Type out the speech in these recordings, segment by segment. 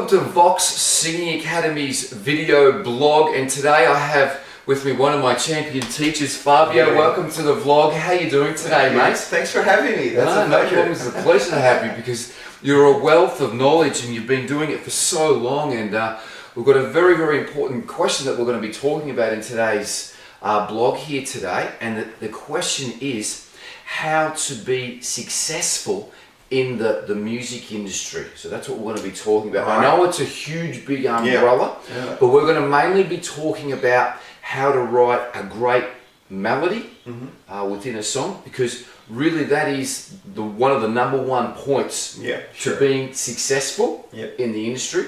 to Vox Singing Academy's video blog, and today I have with me one of my champion teachers, Fabio. Welcome to the vlog. How are you doing today, mate? Thanks for having me. That's a pleasure. It's a pleasure to have you because you're a wealth of knowledge and you've been doing it for so long, and we've got a very, very important question that we're going to be talking about in today's blog here today, and the question is how to be successful in the music industry. So that's what we're going to be talking about. Right. I know it's a huge big umbrella, but we're going to mainly be talking about how to write a great melody within a song, because really that is one of the number one points to being successful in the industry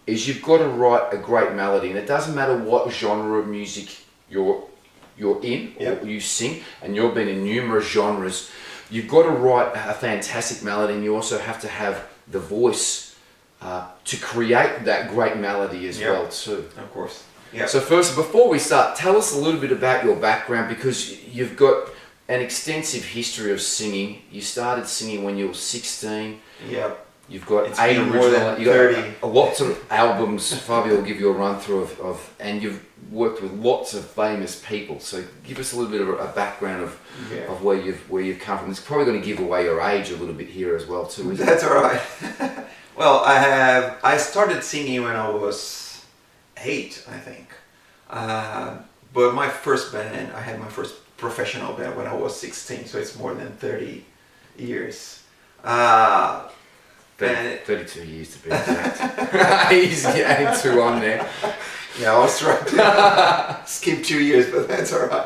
is you've got to write a great melody, and it doesn't matter what genre of music you're in or you sing, and you've been in numerous genres. You've got to write a fantastic melody, and you also have to have the voice to create that great melody as well too. Of course. So first, before we start, tell us a little bit about your background, because you've got an extensive history of singing. You started singing when you were 16. You've got 8 original, you've got lots of albums. Fabio will give you a run through of, and you've worked with lots of famous people. So give us a little bit of a background of where you've come from. It's probably going to give away your age a little bit here as well too. That's all right. Well, I started singing when I was 8, I think. But my first band, I had my first professional band when I was 16. So it's more than 30 years. 32 years to be exact. He's getting 2 on there. Yeah, I was trying to skip 2 years, but that's alright.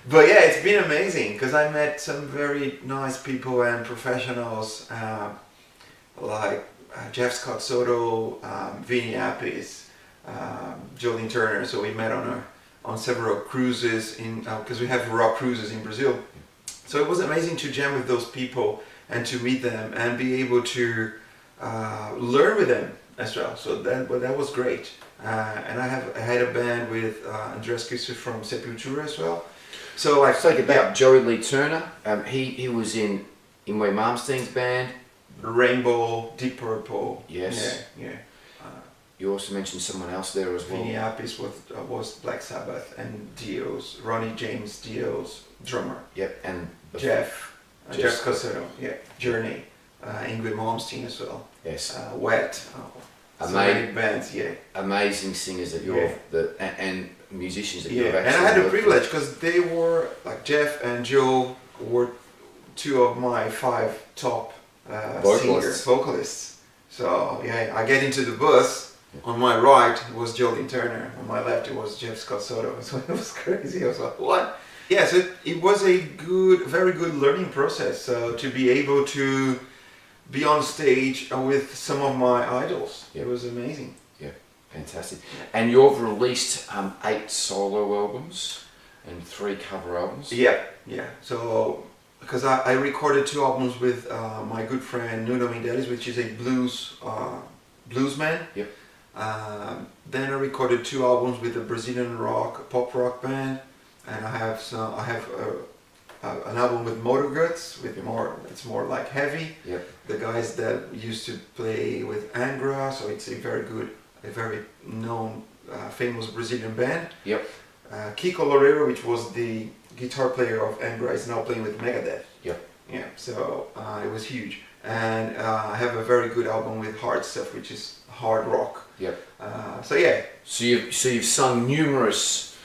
But yeah, it's been amazing because I met some very nice people and professionals like Jeff Scott Soto, Vinny Appice, Jolene Turner. So we met on several cruises because we have rock cruises in Brazil. So it was amazing to jam with those people and to meet them and be able to learn with them as well. So that was great. And I had a band with Andreas Kisser from Sepultura as well. So let's talk about Joey Lee Turner. He was in Yngwie Malmsteen's band. Rainbow, Deep Purple. Yes. You also mentioned someone else there as well. Vinny Appice was Black Sabbath, and Dio's, Ronnie James Dio's drummer. And Jeff Scott, Journey, Yngwie Malmsteen as well. Yes. Wet. Amazing bands, amazing singers that you're and musicians that you've actually. And I had a privilege because they were like Jeff and Joe were 2 of my 5 top vocalists. So I get into the bus. On my right it was Jolene Turner. On my left it was Jeff Scott Soto. So it was crazy. I was like, what? Yeah, so it was a very good learning process to be able to be on stage with some of my idols. It was amazing. Fantastic. And you've released 8 solo albums and 3 cover albums. So because I recorded 2 albums with my good friend Nuno Mendes, which is a bluesman. Then I recorded 2 albums with a Brazilian pop rock band, and I have an album with Motor Guts, it's more like heavy. The guys that used to play with Angra, so it's a very known, famous Brazilian band. Kiko Loureiro, which was the guitar player of Angra, is now playing with Megadeth. So it was huge. And I have a very good album with hard stuff, which is hard rock. So you've sung numerous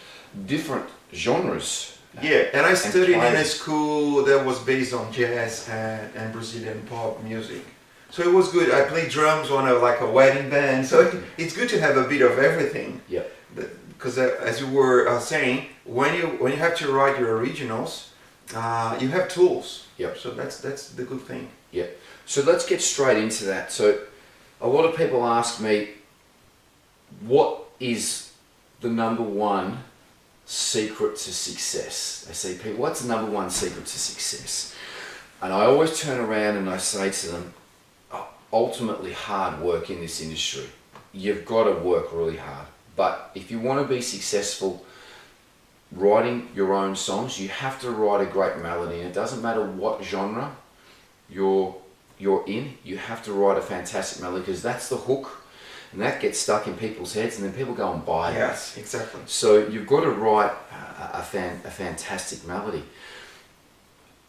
different genres. And I studied in a school that was based on jazz and Brazilian pop music. So it was good. I played drums on a wedding band. So it's good to have a bit of everything. Because as you were saying, when you have to write your originals, you have tools. So that's the good thing. So let's get straight into that. So a lot of people ask me, what is the number one secret to success? They say, Pete, what's the number one secret to success? And I always turn around and I say to them, ultimately hard work in this industry. You've got to work really hard. But if you want to be successful writing your own songs, you have to write a great melody. And it doesn't matter what genre you're in, you have to write a fantastic melody, because that's the hook. and that gets stuck in people's heads, and then people go and buy it. Yes, exactly. So you've got to write a fantastic melody.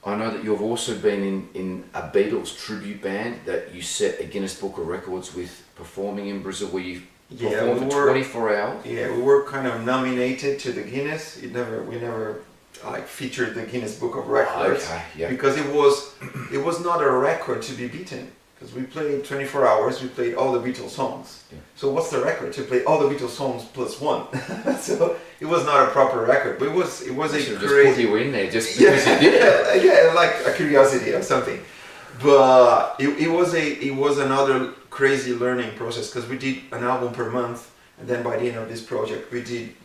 I know that you've also been in a Beatles tribute band that you set a Guinness Book of Records with, performing in Brazil, where you performed for 24 hours. Yeah, we were kind of nominated to the Guinness. We never like featured the Guinness Book of Records. Okay, yeah. Because it was not a record to be beaten. Because we played 24 hours, we played all the Beatles songs. Yeah. So what's the record? To play all the Beatles songs plus one. So it was not a proper record, but it was a Just crazy. put you in there just because you did it. Yeah, like a curiosity or something. But it was another crazy learning process, because we did an album per month, and then by the end of this project we did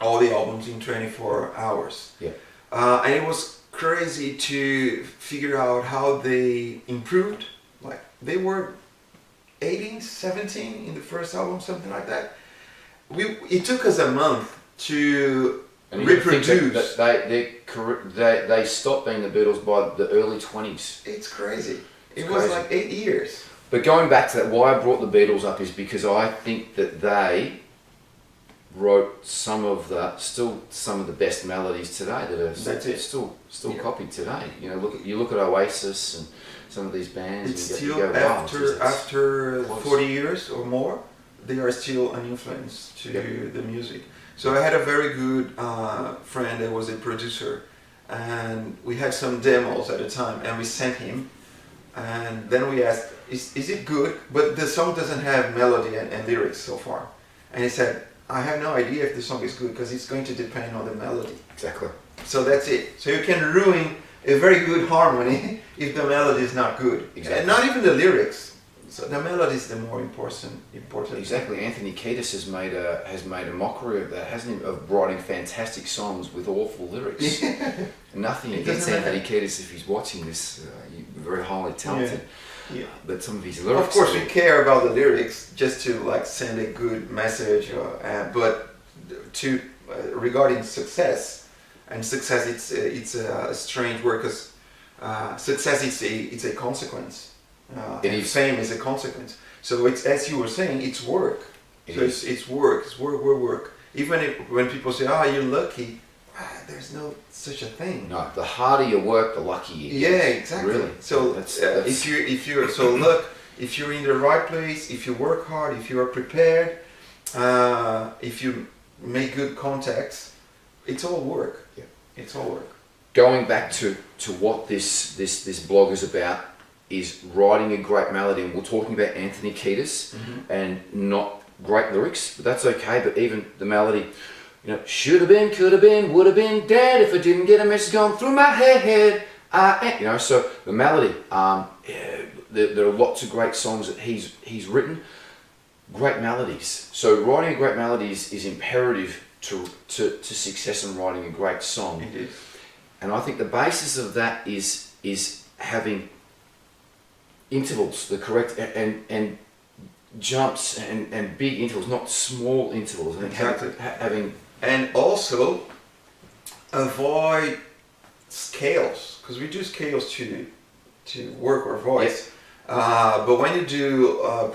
all the albums in 24 hours. Yeah. And it was crazy to figure out how they improved. Like they were 18, 17 in the first album, something like that. It took us a month to And you can reproduce. think that they stopped being the Beatles by the early 20s. It's crazy. It's It was crazy. like 8 years. But going back to that, why I brought the Beatles up is because I think that they wrote some of the best melodies today that are That's it. still Yeah. copied today. You know, look at Oasis and some of these bands. It's and still you go, wow, after close. 40 years or more, they are still an influence to Yep. the music. So I had a very good friend that was a producer, and we had some demos at the time, and we sent him, and then we asked, is it good? But the song doesn't have melody and lyrics so far. And he said, I have no idea if the song is good, because it's going to depend on the melody. Exactly. So that's it. So you can ruin a very good harmony if the melody is not good. Exactly. And not even the lyrics. So the melody is the more important. Exactly. Anthony Kiedis has made a mockery of that, hasn't he? Of writing fantastic songs with awful lyrics. Nothing It against doesn't Anthony matter. Kiedis if he's watching this. Very highly talented. Yeah. But some of his lyrics. Of course, we care about the lyrics just to like send a good message. But to regarding success, and success, it's a strange word, because success it's a consequence. It And is. fame is a consequence. So it's, as you were saying, it's work. It So is. it's work. It's work. Even when people say, "Ah, you're lucky," there's no such a thing. No, the harder you work, the luckier you get. Yeah, exactly. Really. So That's- if you're so look, if you're in the right place, if you work hard, if you are prepared, if you make good contacts, it's all work. Yeah. It's all work. Going back to what this blog is about, is writing a great melody, and we're talking about Anthony Kiedis and not great lyrics, but that's okay. But even the melody, you know, should have been, could have been, would have been dead if I didn't get a message going through my head. You know, so the melody. There are lots of great songs that he's written. Great melodies. So writing a great melody is imperative to success in writing a great song. It is. And I think the basis of that is having intervals, the correct and jumps and big intervals, not small intervals. I think Exactly. having And also avoid scales, because we do scales to work our voice. But when you do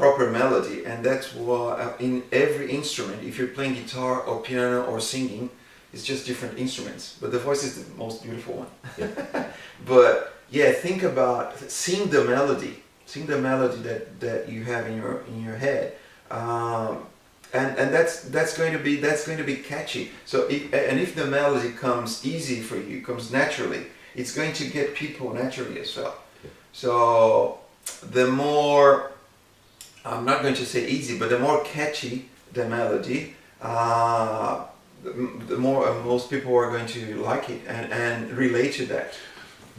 proper melody, and that's what in every instrument, if you're playing guitar or piano or singing, it's just different instruments. But the voice is the most beautiful one. Yeah. But yeah, think about sing the melody that you have in your head. And that's going to be catchy. So if the melody comes easy for you, comes naturally, it's going to get people naturally as well. Yeah. So the more, I'm not going to say easy, but the more catchy the melody, the more most people are going to like it and relate to that.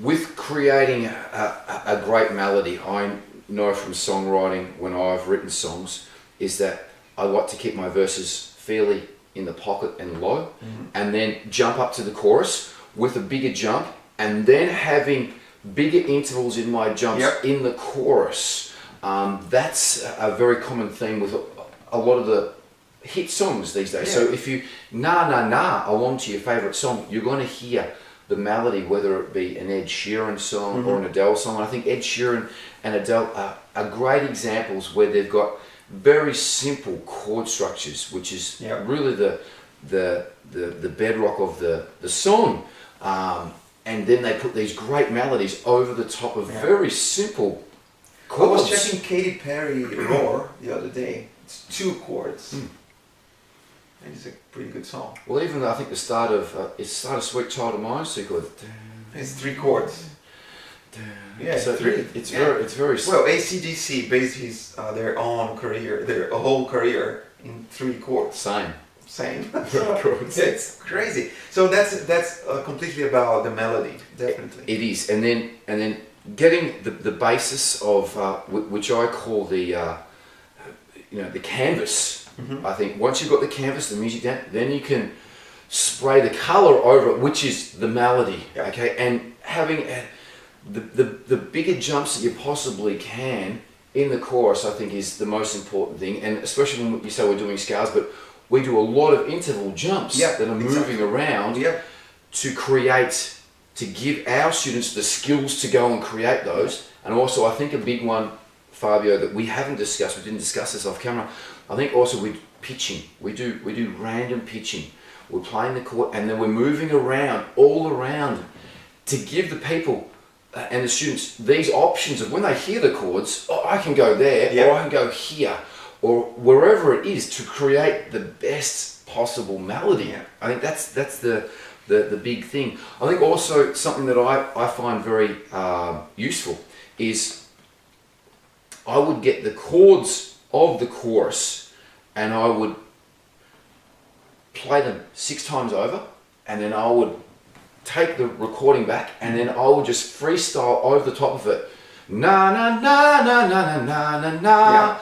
with creating a great melody, I know from songwriting when I've written songs is that I like to keep my verses fairly in the pocket and low, and then jump up to the chorus with a bigger jump, and then having bigger intervals in my jumps in the chorus. That's a very common theme with a lot of the hit songs these days. So if you along to your favourite song, you're going to hear the melody, whether it be an Ed Sheeran song or an Adele song. And I think Ed Sheeran and Adele are great examples where they've got very simple chord structures, which is Yeah. really the bedrock of the song. And then they put these great melodies over the top of Yeah. very simple I chords. was checking Katy Perry Roar the other day. It's 2 chords. And it's a pretty good song. Well, even I think the start of Sweet Child of Mine, so you got It's 3 chords. Yeah, so 3. It's Yeah. very Well, AC/DC based their own career, their whole career in 3 chords. same. Same. Chords. It's crazy. So that's completely about the melody, definitely. It is, and then getting the basis of which I call the canvas. I think once you've got the canvas, the music down, then you can spray the color over it, which is the melody. Yeah. Okay, and having the bigger jumps that you possibly can in the chorus, I think, is the most important thing. And especially when you say we're doing scales, but we do a lot of interval jumps that are moving around to create, to give our students the skills to go and create those. And also, I think a big one, Fabio, that we haven't discussed, we didn't discuss this off camera, I think also with pitching. We do random pitching. We're playing the chord and then we're moving around, all around, to give the people and the students these options of when they hear the chords, oh, I can go there, or I can go here, or wherever it is, to create the best possible melody. I think that's the big thing. I think also something that I find very useful is I would get the chords of the chorus and I would play them 6 times over, and then I would take the recording back and then I would just freestyle over the top of it. Na na na na na na na na na.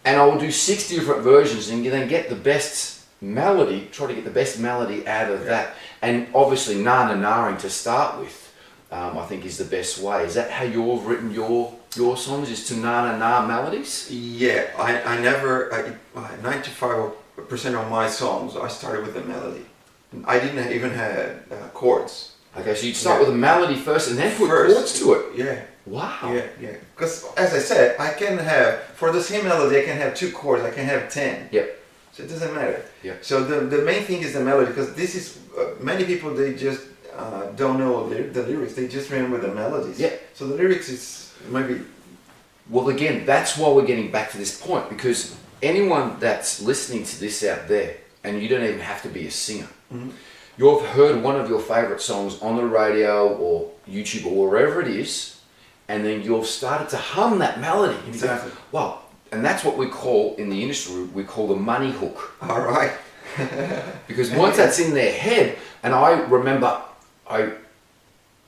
And I will do 6 different versions and then get the best melody, try to get the best melody out of that. And obviously na-na-na-ing to start with, I think is the best way. Is that how you've written your songs, is to na-na-na melodies? Yeah, I never, 95% of my songs, I started with a melody. I didn't even have chords. Okay, so you'd start with a melody first and then put chords to it. Yeah. Wow. Yeah. Because as I said, I can have, for the same melody, I can have 2 chords, I can have 10. Yep. So it doesn't matter. Yeah. So the main thing is the melody, because this is, many people, they just don't know the lyrics, they just remember the melodies. Yeah. So the lyrics is maybe... Well, again, that's why we're getting back to this point, because anyone that's listening to this out there, and you don't even have to be a singer, you've heard one of your favorite songs on the radio or YouTube or wherever it is, and then you've started to hum that melody. And Exactly. you go, well, and that's what we call, in the industry, we call the money hook. All right. Because once that's in their head, and I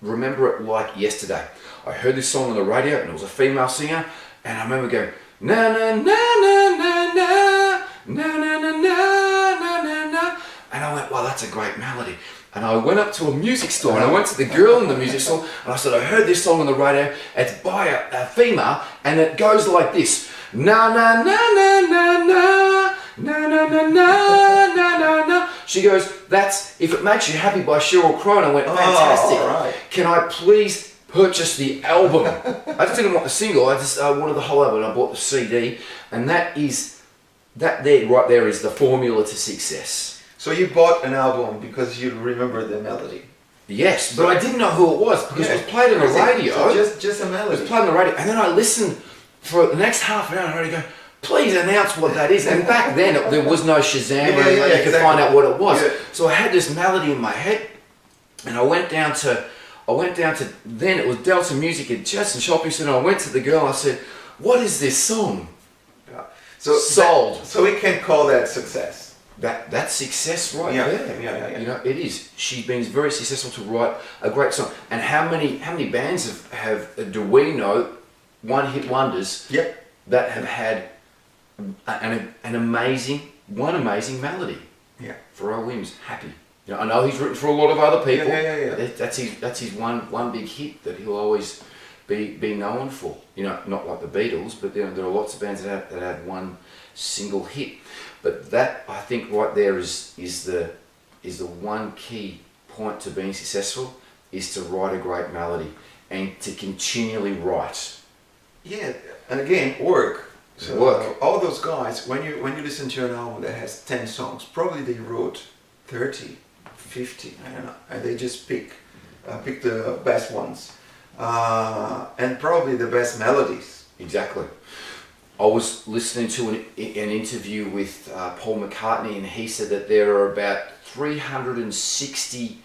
remember it like yesterday. I heard this song on the radio and it was a female singer, and I remember going, na na na na na na na na na na na na na, and I went, wow, that's a great melody. And I went up to a music store and I went to the girl in the music store and I said, I heard this song on the radio, it's by a female and it goes like this, na na na na na na na na na na na na na. She goes, that's If It Makes You Happy by Sheryl Crow. And I went, fantastic. Oh, right. Can I please purchase the album? I just didn't want the single, I just wanted the whole album, and I bought the CD. And that right there is the formula to success. So you bought an album because you remember the melody. Yes, but I didn't know who it was because it was played on the radio. So just a melody. It was played on the radio, and then I listened for the next half an hour and I go, please announce what that is. And back then there was no Shazam or anything you could find out what it was. Yeah. So I had this melody in my head, and I went down to then it was Delta Music at Chadstone Shopping Centre. I went to the girl and I said, what is this song? Yeah. So Sold. So we can call that success. That's success right there. Yeah. You know, it is. She's been very successful to write a great song. And how many bands have do we know, one hit wonders that have had an amazing melody for our whims. Happy. You know, I know he's written for a lot of other people. Yeah. That's his one big hit that he'll always be known for. You know, not like the Beatles, but there are lots of bands that had one single hit. But that, I think, right there is the one key point to being successful, is to write a great melody and to continually write. Yeah, and again, work. So Work. all those guys, when you listen to an album that has 10 songs, probably they wrote 30, 50, I don't know, and they just pick the best ones, and probably the best melodies. Exactly. I was listening to an interview with Paul McCartney, and he said that there are about 360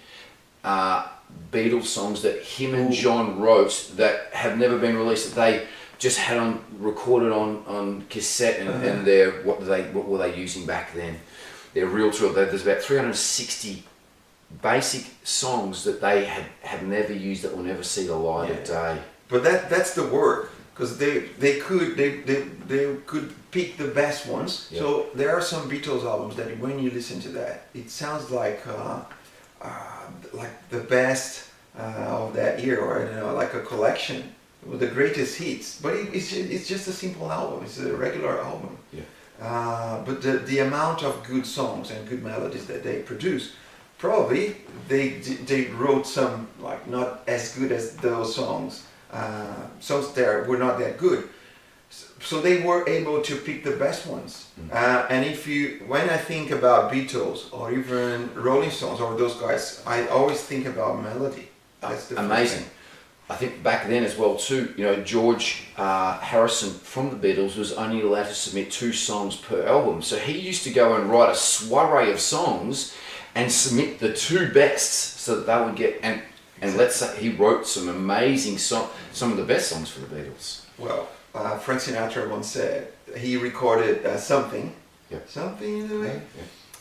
Beatles songs that him and John wrote that have never been released, that they just had recorded on cassette, and what were they using back then? Their reel to reel. There's about 360 basic songs that they have never used, that will never see the light of day. But that's the work, because they could pick the best ones. Yeah. So there are some Beatles albums that when you listen to that, it sounds like the best of that year, or I don't know, like a collection with the greatest hits. But it's just a simple album. It's a regular album. Yeah. But the amount of good songs and good melodies that they produce, probably they wrote some like not as good as those songs. Songs there were not that good, so they were able to pick the best ones. And when I think about Beatles or even Rolling Stones or those guys, I always think about melody. That's the amazing. I think back then as well too, George Harrison from the Beatles was only allowed to submit 2 songs per album. So he used to go and write a soiree of songs and submit the 2 bests, so that they would get, and let's say he wrote some amazing songs, some of the best songs for the Beatles. Well, Frank Sinatra once said he recorded something. Yep. Something in the way.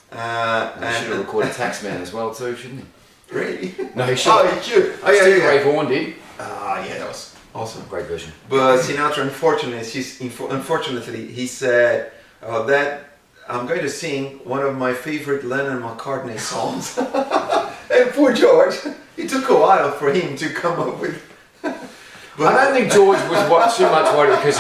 He should have recorded Taxman as well too, shouldn't he? Really? No, he should. Oh, he should. Oh, yeah, Stevie yeah. Ray Vaughan did. Yeah, that was awesome. Great version. But Sinatra, unfortunately, he said that I'm going to sing one of my favorite Lennon McCartney songs. And poor George, it took a while for him to come up with. I don't think George was too much worried, because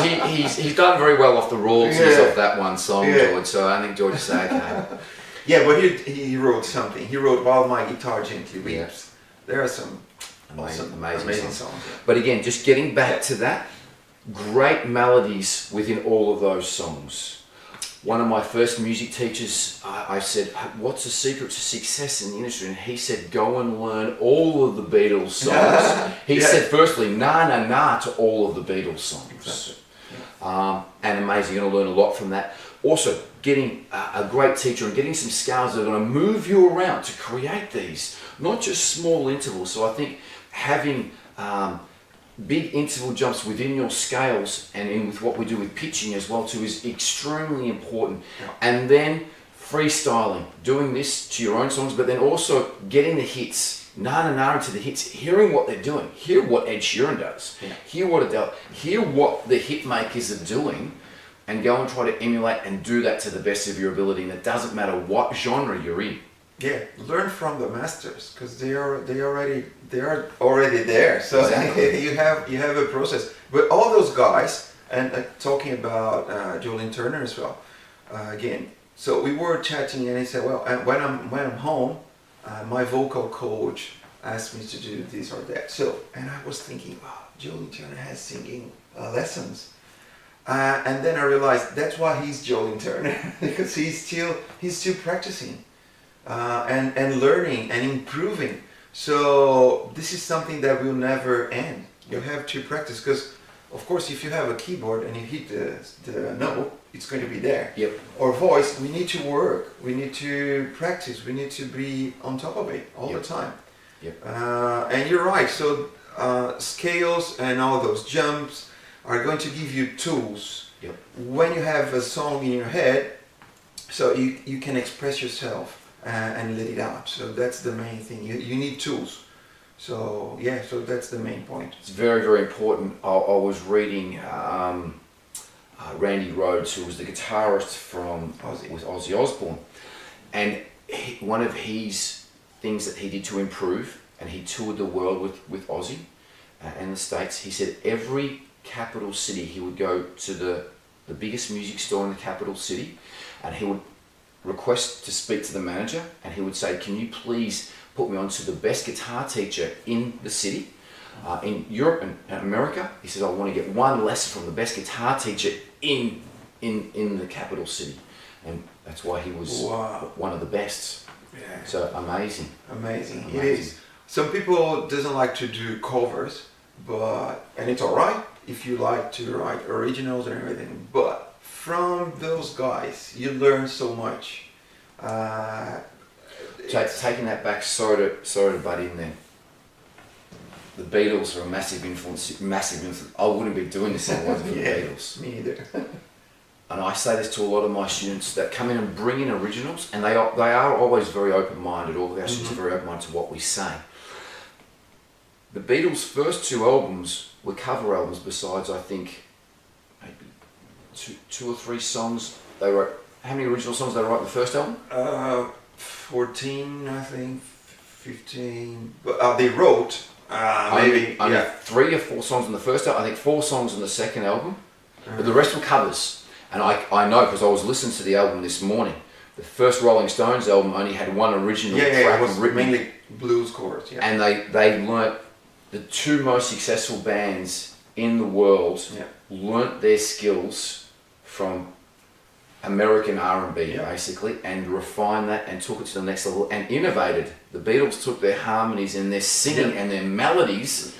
he's done very well off the royalties of that one song, George. So I think George said, okay. Yeah, but he wrote something. He wrote "While My Guitar Gently Weeps." Yeah. There are some amazing songs. But again, just getting back to that, great melodies within all of those songs. One of my first music teachers, I said, what's the secret to success in the industry? And he said, go and learn all of the Beatles songs. He said, firstly, na na na to all of the Beatles songs. Exactly. And amazing, you're going to learn a lot from that. Also, getting a great teacher and getting some scales that are going to move you around to create these, not just small intervals. So I think having big interval jumps within your scales, and in with what we do with pitching as well too, is extremely important. Yeah. And then freestyling, doing this to your own songs, but then also getting the hits, na into the hits, hearing what they're doing, hear what Ed Sheeran does, hear what Adele, hear what the hit makers are doing, and go and try to emulate and do that to the best of your ability. And it doesn't matter what genre you're in. Yeah, learn from the masters, because they are already there. So Exactly. you have a process. But all those guys, and talking about Jolene Turner as well. Again, so we were chatting, and he said, well, when I'm home, my vocal coach asked me to do this or that. So, and I was thinking, wow, Jolene Turner has singing lessons. And then I realized that's why he's Jolene Turner, because he's still practicing. And learning and improving. So this is something that will never end. You have to practice, because of course if you have a keyboard and you hit the note, it's going to be there. Yep. Or voice, we need to work, we need to practice, we need to be on top of it all the time. Yep. And you're right, so scales and all those jumps are going to give you tools. Yep. When you have a song in your head, so you can express yourself and let it out. So that's the main thing. You need tools. So yeah, so that's the main point. It's very, very important. I was reading Randy Rhoads, who was the guitarist with Ozzy Osbourne, and one of his things that he did to improve, and he toured the world with Ozzy and the States. He said every capital city, he would go to the biggest music store in the capital city, and he would request to speak to the manager, and he would say, can you please put me on to the best guitar teacher in the city, in Europe and America. He says, I want to get one lesson from the best guitar teacher in in the capital city, and that's why he was Wow. one of the best. Yeah. So amazing. Amazing. It Amazing. is. Some people doesn't like to do covers, and it's alright if you like to write originals and everything. But from those guys, you learn so much. Taking that back, sorry to butt in there. The Beatles are a massive influence. Massive influence. I wouldn't be doing this if it wasn't for the Beatles. Me either. And I say this to a lot of my students that come in and bring in originals, and they are always very open-minded. All of our students are very open-minded to what we say. The Beatles' first two albums were cover albums. Besides, I think maybe two or three songs they wrote. How many original songs they wrote in the first album? 14, I think, 15. But they wrote maybe only 3 or 4 songs on the first album. I think 4 songs on the second album, but the rest were covers. And I know because I was listening to the album this morning. The first Rolling Stones album only had one original track. It was written, mainly blues chords. Yeah. and they learnt, the 2 most successful bands in the world learnt their skills from American R&B basically, and refined that and took it to the next level and innovated. The Beatles took their harmonies and their singing and their melodies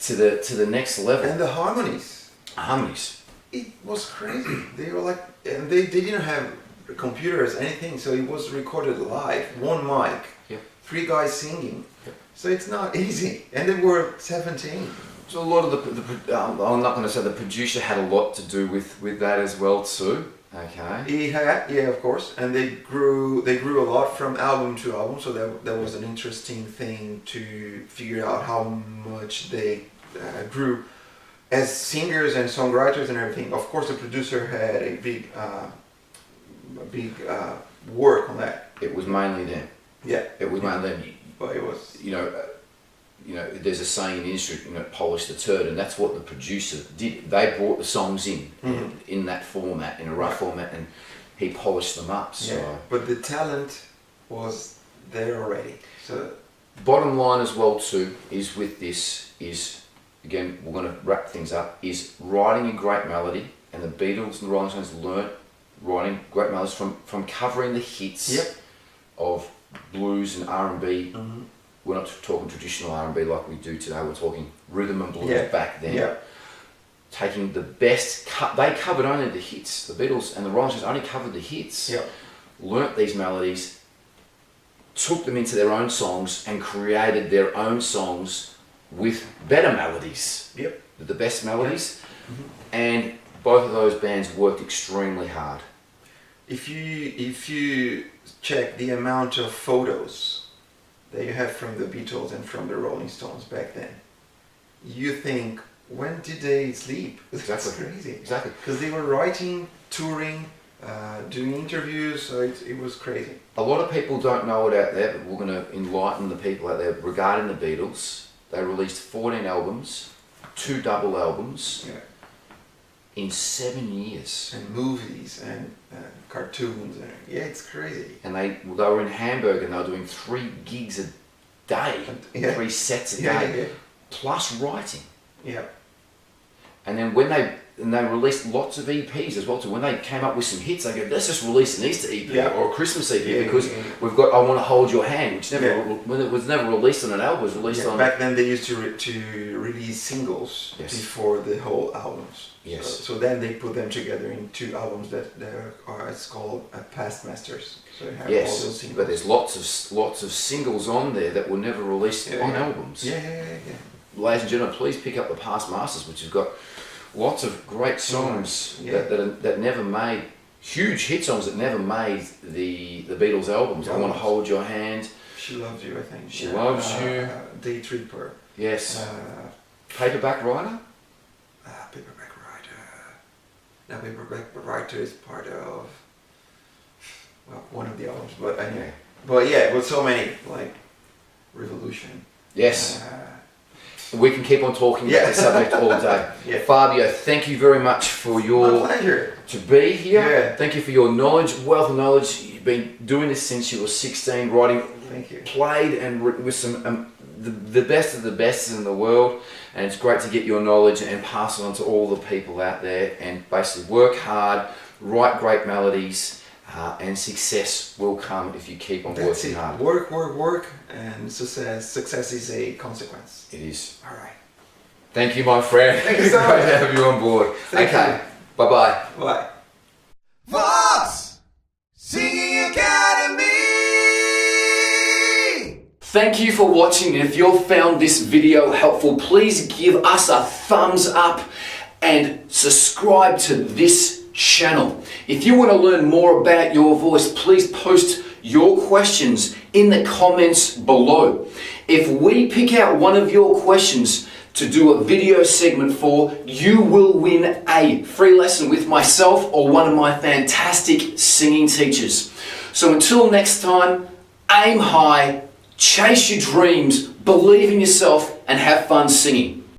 to the next level. And the harmonies. Harmonies. It was crazy. They were like, and they didn't have computers, anything, so it was recorded live, one mic, 3 guys singing. So it's not easy. And they were 17. So a lot of I'm not going to say the producer had a lot to do with that as well too. Okay. He had, of course, and they grew a lot from album to album. So that was an interesting thing to figure out how much they grew as singers and songwriters and everything. Of course, the producer had a big work on that. It was mainly them. Yeah. It was mainly them. But it was. There's a saying in the industry, polish the turd, and that's what the producer did. They brought the songs in that format, in a rough format, and he polished them up. So. Yeah. But the talent was there already. So. Bottom line as well too is with this is, again, we're going to wrap things up, is writing a great melody, and the Beatles and the Rolling Stones learnt writing great melodies from covering the hits of blues and R&B. We're not talking traditional R&B like we do today, we're talking rhythm and blues back then. Taking the best, they covered only the hits. The Beatles and the Rolling Stones only covered the hits. Learnt these melodies, took them into their own songs and created their own songs with better melodies. The best melodies. And both of those bands worked extremely hard. If you check the amount of photos that you have from the Beatles and from the Rolling Stones back then, you think, when did they sleep? That's crazy. Exactly. Because they were writing, touring, doing interviews, so it was crazy. A lot of people don't know it out there, but we're going to enlighten the people out there regarding the Beatles. They released 14 albums, 2 double albums, in 7 years. And movies and cartoons. And, it's crazy. And they were in Hamburg and they were doing 3 gigs a day, 3 sets a day, plus writing. And then when they released lots of EPs as well too. When they came up with some hits, they go, let's just release an Easter EP or a Christmas EP because we've got I Want to Hold Your Hand, which when it was never released on an album, it was released on. Back then they used to release singles before the whole albums. So then they put them together in 2 albums that are it's called Past Masters. So you have all those singles. But there's lots of singles on there that were never released on albums. Ladies and gentlemen, please pick up the Past Masters, which has got lots of great songs that never made, huge hit songs that never made the Beatles albums. I Want to Hold Your Hand. She Loves You, I think. She Loves You. Day Tripper. Yes. Paperback Writer? Paperback Writer. Now Paperback Writer is part of one of the albums, but anyway. But with so many, like Revolution. Yes. We can keep on talking about this subject all day. Fabio, thank you very much for your pleasure to be here. Thank you for your knowledge, wealth of knowledge. You've been doing this since you were 16, writing, played and written with some the best of the best in the world, and it's great to get your knowledge and pass it on to all the people out there, and basically work hard write great melodies, and success will come if you keep on working hard. Work, and success is a consequence. It is. All right. Thank you, my friend. Thank you so much. Great to have you on board. Thank okay, you. bye-bye. Bye. VOX Singing Academy! Thank you for watching. If you've found this video helpful, please give us a thumbs up and subscribe to this channel. If you want to learn more about your voice, please post your questions in the comments below. If we pick out one of your questions to do a video segment for, you will win a free lesson with myself or one of my fantastic singing teachers. So until next time, aim high, chase your dreams, believe in yourself, and have fun singing.